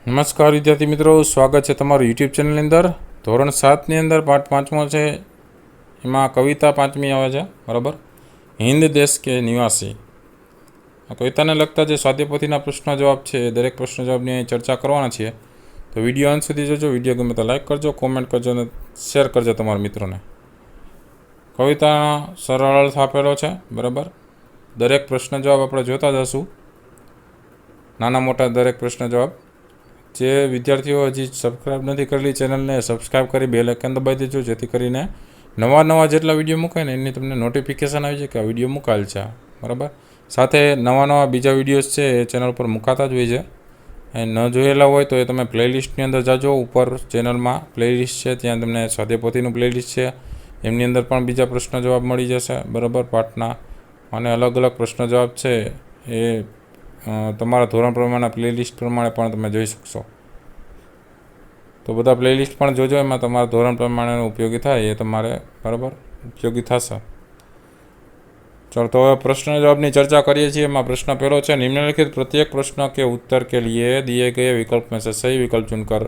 નમસ્કાર વિદ્યાર્થી મિત્રો, સ્વાગત છે તમારું યુટ્યુબ ચેનલની અંદર। ધોરણ 7ની અંદર પાઠ 5મો છે, એમાં કવિતા 5મી આવે છે, બરાબર। હિન્દ દેશ કે નિવાસી આ કવિતાને લગતા જે સ્વાધ્યાયપોથીના પ્રશ્ન જવાબ છે, દરેક પ્રશ્ન જવાબની ચર્ચા કરવાના છીએ। તો વિડીયો અંત સુધી જોજો। વિડીયો ગમે તો લાઈક કરજો, કોમેન્ટ કરજો અને શેર કરજો તમારા મિત્રોને। કવિતાનો સરળ અર્થ આપેલો છે, બરાબર। દરેક પ્રશ્ન જવાબ આપણે જોતા જશું, નાના મોટા દરેક પ્રશ્ન જવાબ। જે વિદ્યાર્થીઓ હજી સબસ્ક્રાઈબ નથી કરેલી ચેનલને સબસ્ક્રાઈબ કરી બેલ આઇકન દબાવી દેજો, જેથી કરીને નવા જેટલા વિડીયો મુકાય ને એની તમને નોટિફિકેશન આવી જાય કે આ વિડીયો મુકાયેલ છે, બરાબર। સાથે નવા બીજા વિડીયોઝ છે એ ચેનલ પર મુકાતા જ હોય છે, એ ન જોયેલા હોય તો એ તમે પ્લેલિસ્ટની અંદર જાજો। ઉપર ચેનલમાં પ્લેલિસ્ટ છે, ત્યાં તમને સ્વાધ્યાયપોથીનું પ્લેલિસ્ટ છે, એમની અંદર પણ બીજા પ્રશ્ન જવાબ મળી જશે, બરાબર, પાઠના। અને અલગ પ્રશ્ન જવાબ છે એ તમારા ધોરણ પ્રમાણે પ્લેલિસ્ટ પ્રમાણે પણ તમે જોઈ શકશો। તો બધા પ્લેલિસ્ટ પણ જોજો, એમાં તમારા ધોરણ પ્રમાણેનો ઉપયોગી થાય એ તમારે, બરાબર, ઉપયોગી થશે। ચાલો, તો હવે પ્રશ્ન જવાબની ચર્ચા કરીએ છીએ। એમાં પ્રશ્ન પહેલો છે, निम्नलिखित प्रत्येक प्रश्न के उत्तर के लिए दिए गए विकल्प में से सही विकल्प चुनकर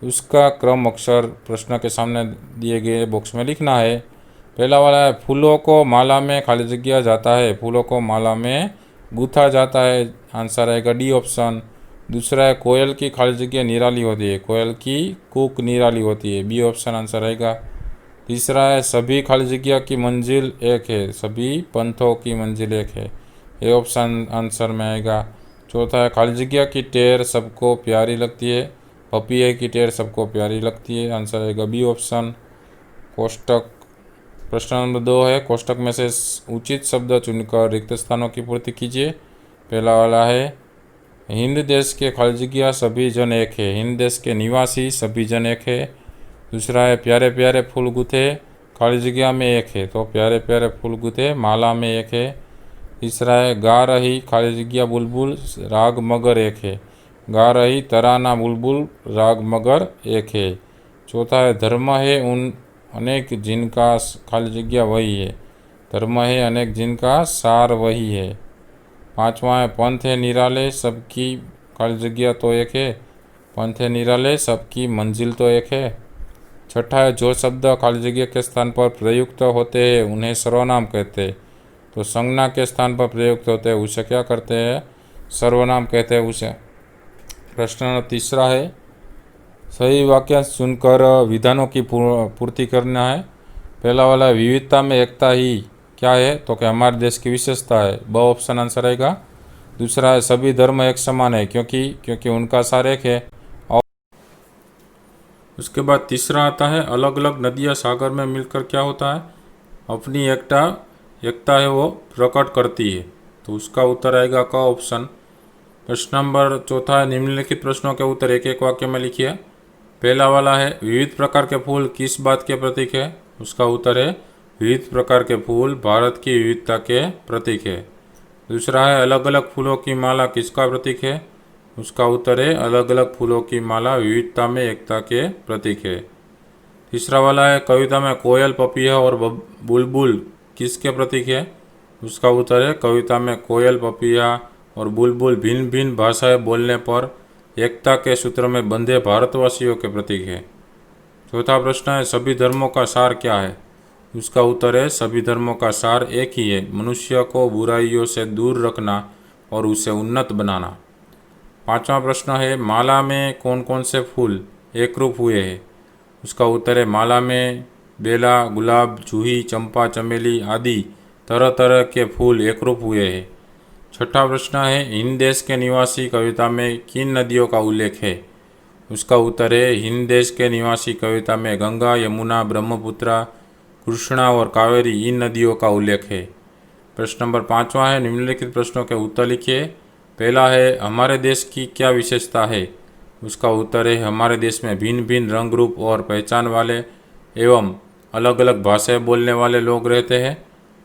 उसका क्रम अक्षर प्रश्न के सामने दिए गए बॉक्स में लिखना है। पहला वाला है, फूलों को माला में खाली जगह जाता है, फूलों को माला में गूथा जाता है, आंसर आएगा डी ऑप्शन। दूसरा है, कोयल की खाली जगह निराली होती है, कोयल की कूक निराली होती है, बी ऑप्शन आंसर आएगा। तीसरा है, सभी खाली जगह की मंजिल एक है, सभी पंथों की मंजिल एक है, ए ऑप्शन आंसर में आएगा। चौथा है, खाली जगह की टेर सबको प्यारी लगती है, पपीहे की टेर सबको प्यारी लगती है, आंसर आएगा बी ऑप्शन। कोष्टक प्रश्न नंबर 2 है, कोष्टक में से उचित शब्द चुनकर रिक्त स्थानों की पूर्ति कीजिए। पहला वाला है, हिंद देश के खाली जगह सभी जन एक है, हिंद देश के निवासी सभी जन एक है। दूसरा है, प्यारे प्यारे फूल गुथे खाली जगह में एक है, तो प्यारे प्यारे फूल गुथे माला में एक है। तीसरा है, गा रही खाली जगह बुलबुल राग मगर एक है, गा रही तराना बुलबुल राग मगर एक है। चौथा है, धर्म है उन अनेक जिनका खाली जगह वही है, धर्म है अनेक जिनका सार वही है। पांचवा है, पंथ है निराले सबकी खाली जगह तो एक है, पंथ है निराले सबकी मंजिल तो एक है। छठा है, जो शब्द खाली जगह के स्थान पर प्रयुक्त होते हैं उन्हें सर्वनाम कहते हैं, तो संज्ञा के स्थान पर प्रयुक्त होते हैं उसे क्या करते हैं, सर्वनाम कहते हैं उसे। प्रश्न तीसरा है, सही वाक्यांश चुनकर विधानों की पूर्ति करना है। पहला वाला, विविधता में एकता ही क्या है, तो कि हमारे देश की विशेषता है, ब ऑप्शन आंसर आएगा। दूसरा है, सभी धर्म एक समान है क्योंकि उनका सार एक है। और उसके बाद तीसरा आता है, अलग अलग नदियाँ सागर में मिलकर क्या होता है, अपनी एकता है वो प्रकट करती है, तो उसका उत्तर आएगा का ऑप्शन। प्रश्न नंबर चौथा है, निम्नलिखित प्रश्नों के उत्तर एक वाक्य में लिखिए। पहला वाला है, विविध प्रकार के फूल किस बात के प्रतीक है, उसका उत्तर है, विविध प्रकार के फूल भारत की विविधता के प्रतीक है। दूसरा है, अलग अलग फूलों की माला किसका प्रतीक है, उसका उत्तर है, अलग अलग फूलों की माला विविधता में एकता के प्रतीक है। तीसरा वाला है, कविता में कोयल पपीहा और बुलबुल किसके प्रतीक है, उसका उत्तर है, कविता में कोयल पपीहा और बुलबुल भिन्न भिन्न भाषाएं बोलने पर एकता के सूत्र में बंधे भारतवासियों के प्रतीक है। चौथा प्रश्न है, सभी धर्मों का सार क्या है, उसका उत्तर है, सभी धर्मों का सार एक ही है, मनुष्य को बुराइयों से दूर रखना और उसे उन्नत बनाना। पांचवा प्रश्न है, माला में कौन कौन से फूल एक रूप हुए हैं, उसका उत्तर है, माला में बेला गुलाब जूही चंपा चमेली आदि तरह तरह के फूल एक रूप हुए हैं। छठा प्रश्न है, हिंद देश के निवासी कविता में किन नदियों का उल्लेख है, उसका उत्तर है, हिंद देश के निवासी कविता में गंगा यमुना ब्रह्मपुत्रा कृष्णा और कावेरी इन नदियों का उल्लेख है। प्रश्न नंबर 5वां है, निम्नलिखित प्रश्नों के उत्तर लिखिए। पहला है, हमारे देश की क्या विशेषता है, उसका उत्तर है, हमारे देश में भिन्न भिन्न रंग रूप और पहचान वाले एवं अलग अलग भाषाएं बोलने वाले लोग रहते हैं,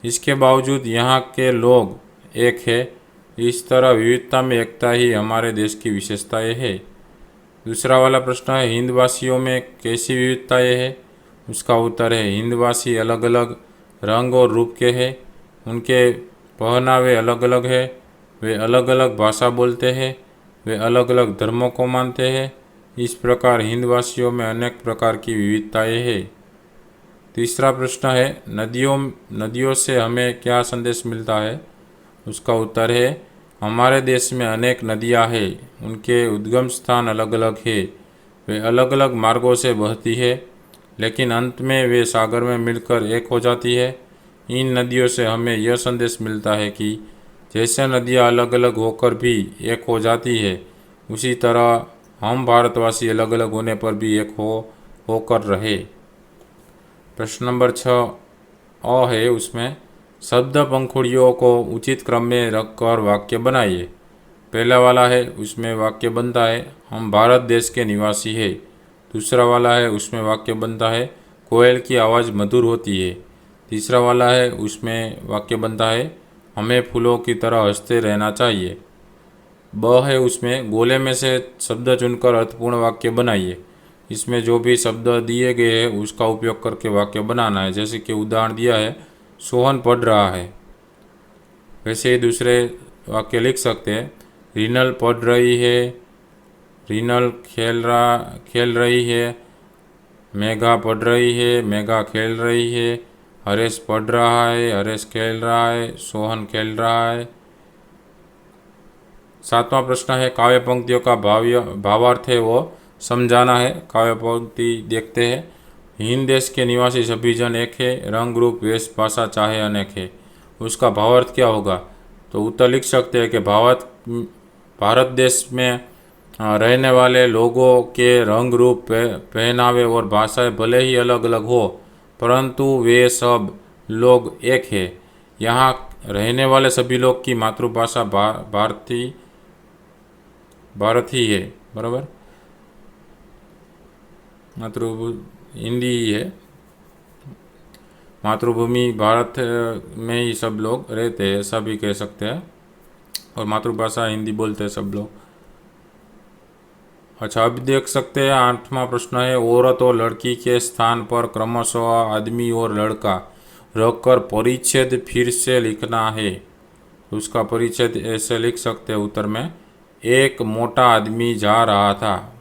इसके बावजूद यहाँ के लोग एक है, इस तरह विविधता में एकता ही हमारे देश की विशेषताएं है। दूसरा वाला प्रश्न है, हिंदवासियों में कैसी विविधताएं है, उसका उत्तर है, हिंदवासी अलग अलग रंग और रूप के हैं, उनके पहनावे अलग अलग है, वे अलग अलग भाषा बोलते हैं, वे अलग अलग धर्मों को मानते हैं। इस प्रकार हिंदवासियों में अनेक प्रकार की विविधताएं हैं। तीसरा प्रश्न है, नदियों से हमें क्या संदेश मिलता है? उसका उत्तर है, हमारे देश में अनेक नदियां हैं। उनके उद्गम स्थान अलग अलग है। वे अलग अलग मार्गों से बहती है, लेकिन अंत में वे सागर में मिलकर एक हो जाती है। इन नदियों से हमें यह संदेश मिलता है कि जैसे नदियाँ अलग अलग होकर भी एक हो जाती है, उसी तरह हम भारतवासी अलग अलग होने पर भी एक होकर रहे। प्रश्न नंबर 6 है, उसमें शब्द पंखुड़ियों को उचित क्रम में रखकर वाक्य बनाइए। पहला वाला है, उसमें वाक्य बनता है हम भारत देश के निवासी है। दूसरा वाला है, उसमें वाक्य बनता है कोयल की आवाज़ मधुर होती है। तीसरा वाला है, उसमें वाक्य बनता है हमें फूलों की तरह हंसते रहना चाहिए। ब है, उसमें गोले में से शब्द चुनकर अर्थपूर्ण वाक्य बनाइए। इसमें जो भी शब्द दिए गए हैं उसका उपयोग करके वाक्य बनाना है। जैसे कि उदाहरण दिया है, सोहन पढ़ रहा है। वैसे ही दूसरे वाक्य लिख सकते हैं, रीनल पढ़ रही है, रीनल खेल रही है, मेघा पढ़ रही है, मेघा खेल रही है, हरेश पढ़ रहा है, हरेश खेल रहा है, सोहन खेल रहा है। सातवां प्रश्न है, काव्य पंक्तियों का भावार्थ है वो समझाना है। काव्य पंक्ति देखते हैं, हिंद देश के निवासी सभी जन एक है, रंग रूप वेश भाषा चाहे अनेक है। उसका भावार्थ क्या होगा? तो उत्तर लिख सकते हैं कि भावार्थ भारत देश में रहने वाले लोगों के रंग रूप पहनावे और भाषाएं भले ही अलग अलग हो, परंतु वे सब लोग एक है। यहाँ रहने वाले सभी लोग की मातृभाषा भारत ही है, बराबर, हिंदी ही है। मातृभूमि भारत में ही सब लोग रहते हैं, ऐसा भी कह सकते हैं, और मातृभाषा हिंदी बोलते हैं सब लोग। अच्छा, अभी देख सकते हैं 8वां प्रश्न है, औरत और लड़की के स्थान पर क्रमशः आदमी और लड़का रखकर परिच्छेद फिर से लिखना है। उसका परिच्छेद ऐसे लिख सकते हैं उत्तर में, एक मोटा आदमी जा रहा था,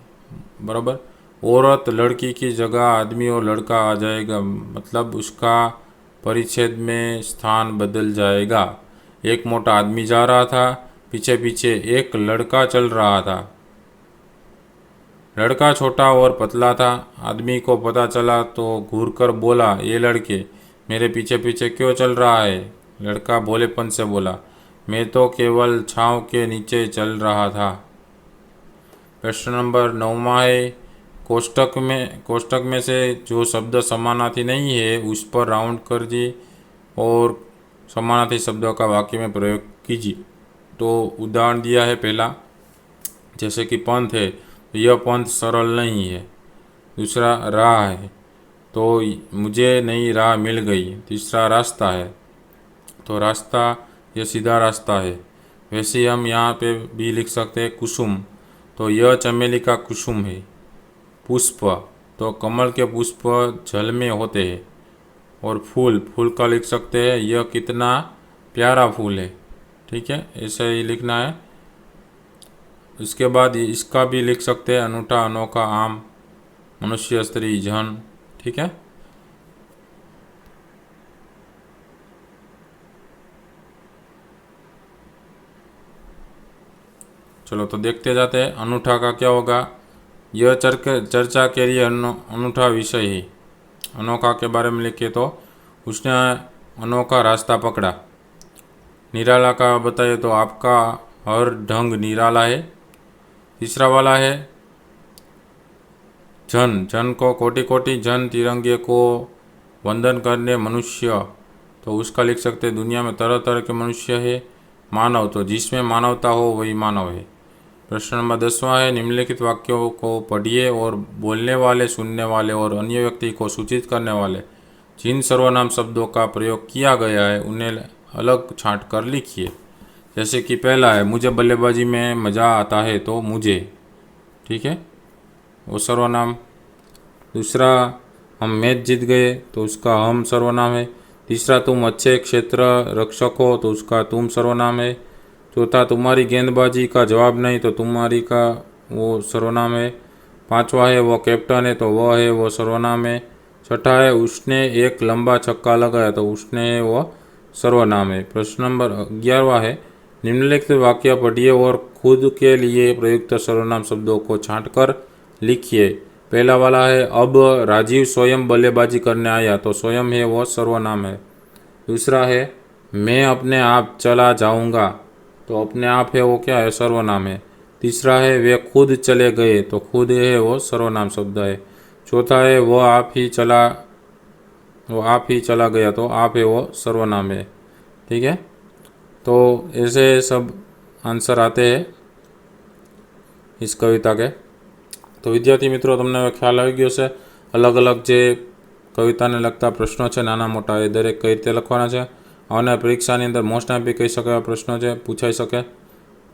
बराबर। औरत लड़की की जगह आदमी और लड़का आ जाएगा, मतलब उसका परिच्छेद में स्थान बदल जाएगा। एक मोटा आदमी जा रहा था, पीछे पीछे एक लड़का चल रहा था। लड़का छोटा और पतला था। आदमी को पता चला तो घूरकर बोला, ये लड़के मेरे पीछे पीछे क्यों चल रहा है? लड़का भोलेपन से बोला, मैं तो केवल छांव के नीचे चल रहा था। प्रश्न नंबर 9 है, कोष्टक में से जो शब्द समानार्थी नहीं है उस पर राउंड कर दीजिए और समानार्थी शब्दों का वाक्य में प्रयोग कीजिए। तो उदाहरण दिया है पहला, जैसे कि पंथ है, तो यह पंथ सरल नहीं है। दूसरा राह है, तो मुझे नई राह मिल गई। तीसरा रास्ता है, तो रास्ता यह सीधा रास्ता है। वैसे हम यहाँ पे भी लिख सकते हैं कुसुम, तो यह चमेली का कुसुम है। पुष्प, तो कमल के पुष्प जल में होते हैं। और फूल का लिख सकते हैं, यह कितना प्यारा फूल है। ठीक है, ऐसे ही लिखना है। इसके बाद इसका भी लिख सकते हैं, अनूठा अनोखा आम, मनुष्य स्त्री जन। ठीक है, चलो तो देखते जाते हैं। अनूठा का क्या होगा? यह चर्चा के लिए अनूठा विषय है। अनोखा के बारे में लिखे तो उसने अनोखा रास्ता पकड़ा। निराला का बताइए तो आपका हर ढंग निराला है। तीसरा वाला है जन को कोटि कोटि जन तिरंगे को वंदन करने मनुष्य, तो उसका लिख सकते हैं दुनिया में तरह तरह के मनुष्य है। मानव, तो जिसमें मानवता हो वही मानव है। प्रश्न नंबर 10वां है, निम्नलिखित वाक्यों को पढ़िए और बोलने वाले, सुनने वाले और अन्य व्यक्ति को सूचित करने वाले जिन सर्वनाम शब्दों का प्रयोग किया गया है उन्हें अलग छांट कर लिखिए। जैसे कि पहला है, मुझे बल्लेबाजी में मज़ा आता है, तो मुझे, ठीक है, वो सर्वनाम। दूसरा, हम मैच जीत गए, तो उसका हम सर्वनाम है। तीसरा, तुम अच्छे क्षेत्र रक्षक हो, तो उसका तुम सर्वनाम है। चौथा तुम्हारी गेंदबाजी का जवाब नहीं तो तुम्हारी का वो सर्वनाम है। पांचवा है वो कैप्टन है तो वह है वो सर्वनाम है। छठा है उसने एक लंबा छक्का लगाया तो उसने है वो सर्वनाम है। प्रश्न नंबर 11वां है निम्नलिखित वाक्य पढ़िए और खुद के लिए प्रयुक्त सर्वनाम शब्दों को छांटकर लिखिए। पहला वाला है अब राजीव स्वयं बल्लेबाजी करने आया तो स्वयं है वो सर्वनाम है। दूसरा है मैं अपने आप चला जाऊंगा तो अपने आप है वो क्या है सर्वनाम है। तीसरा है वे खुद चले गए तो खुद है वो सर्वनाम शब्द है। चौथा है वो आप ही चला गया तो आप है वो सर्वनाम है। ठीक है, तो ऐसे सब आंसर आते हैं इस कविता के। तो विद्यार्थी मित्रों तमने હવે ખ્યાલ આવી ગયો છે અલગ અલગ જે કવિતાને લગતા પ્રશ્નો છે નાના મોટા એ દરેક કઈ રીતે લખવાના છે અને પરીક્ષાની અંદર મોસ્ટ આઈમ્પી કહી શકે એવા પ્રશ્નો છે પૂછાઈ શકે।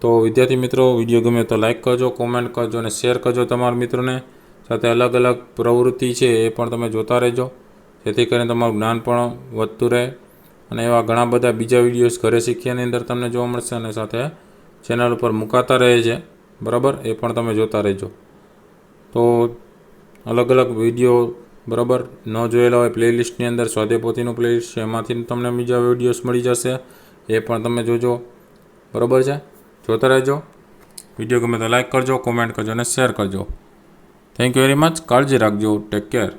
તો વિદ્યાર્થી મિત્રો વિડીયો ગમે તો લાઇક કરજો, કોમેન્ટ કરજો અને શેર કરજો તમારા મિત્રોને। સાથે અલગ અલગ પ્રવૃત્તિ છે એ પણ તમે જોતા રહેજો જેથી કરીને તમારું જ્ઞાન પણ વધતું રહે અને એવા ઘણા બધા બીજા વિડીયોઝ ઘરે શીખ્યાની અંદર તમને જોવા મળશે અને સાથે ચેનલ ઉપર મુકાતા રહે છે બરાબર, એ પણ તમે જોતા રહેજો। તો અલગ અલગ વિડીયો બરાબર ન જોયેલા હોય પ્લેલિસ્ટની અંદર સ્વાધ્યાય પોથીનું પ્લેલિસ્ટ છે એમાંથી તમને બીજા વિડીયોઝ મળી જશે, એ પણ તમે જોજો બરાબર છે, જોતા રહેજો। વિડીયો ગમે તો લાઇક કરજો, કોમેન્ટ કરજો અને શેર કરજો। થેન્ક યુ વેરી મચ, કાળજી રાખજો, ટેક કેર।